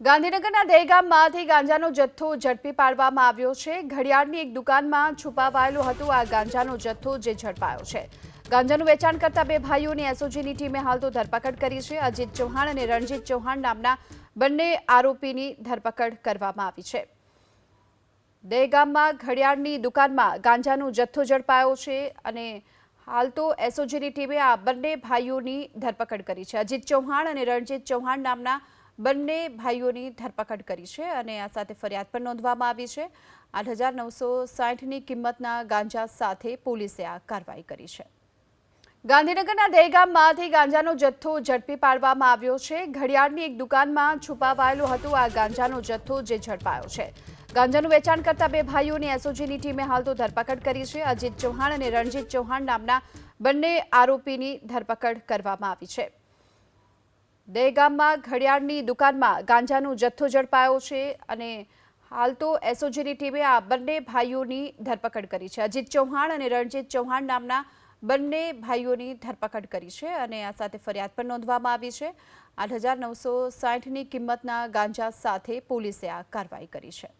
ગાંધીનગરના દહેગામમાંથી ગાંજાનો જથ્થો ઝડપી પાડવામાં આવ્યો છે। ઘડિયાળની એક દુકાનમાં છુપાવાયેલો હતો આ ગાંજાનો જથ્થો જે ઝડપાયો છે। ગાંજાનું વેચાણ કરતા બે ભાઈઓની એસઓજીની ટીમે હાલ તો ધરપકડ કરી છે। અજીત ચૌહાણ અને રણજીત ચૌહાણ નામના બંને આરોપીની ધરપકડ કરવામાં આવી છે। દહેગામમાં ઘડિયાળની દુકાનમાં ગાંજાનો જથ્થો ઝડપાયો છે અને હાલ તો એસઓજીની ટીમે આ બંને ભાઈઓની ધરપકડ કરી છે। અજીત ચૌહાણ અને રણજીત ચૌહાણ નામના બંને ભાઈઓની ધરપકડ કરી છે અને આ સાથે ફરિયાદ પણ નોંધવામાં આવી છે। 8,960ની કિંમતના ગાંજા સાથે પોલીસે આ કાર્યવાહી કરી છે। ગાંધીનગરના દહેગામમાંથી ગાંજાનો જથ્થો ઝડપી પાડવામાં આવ્યો છે। ઘડિયાળની એક દુકાનમાં છુપાવાયેલો હતો આ ગાંજાનો જથ્થો જે ઝડપાયો છે। ગાંજાનું વેચાણ કરતા બે ભાઈઓની એસઓજીની ટીમે હાલ તો ધરપકડ કરી છે। અજીત ચૌહાણ અને રણજીત ચૌહાણ નામના બંને આરોપીની ધરપકડ કરવામાં આવી છે। દહેગામમાં ઘડિયાળની દુકાનમાં ગાંજાનો જથ્થો ઝડપાયો છે અને હાલ તો એસઓજીની ટીમે આ બંને ભાઈઓની ધરપકડ કરી છે। અજીત ચૌહાણ અને રણજીત ચૌહાણ નામના બંને ભાઈઓની ધરપકડ કરી છે અને આ સાથે ફરિયાદ પણ નોંધવામાં આવી છે। 8,960ની કિંમતના ગાંજા સાથે પોલીસે આ કાર્યવાહી કરી છે।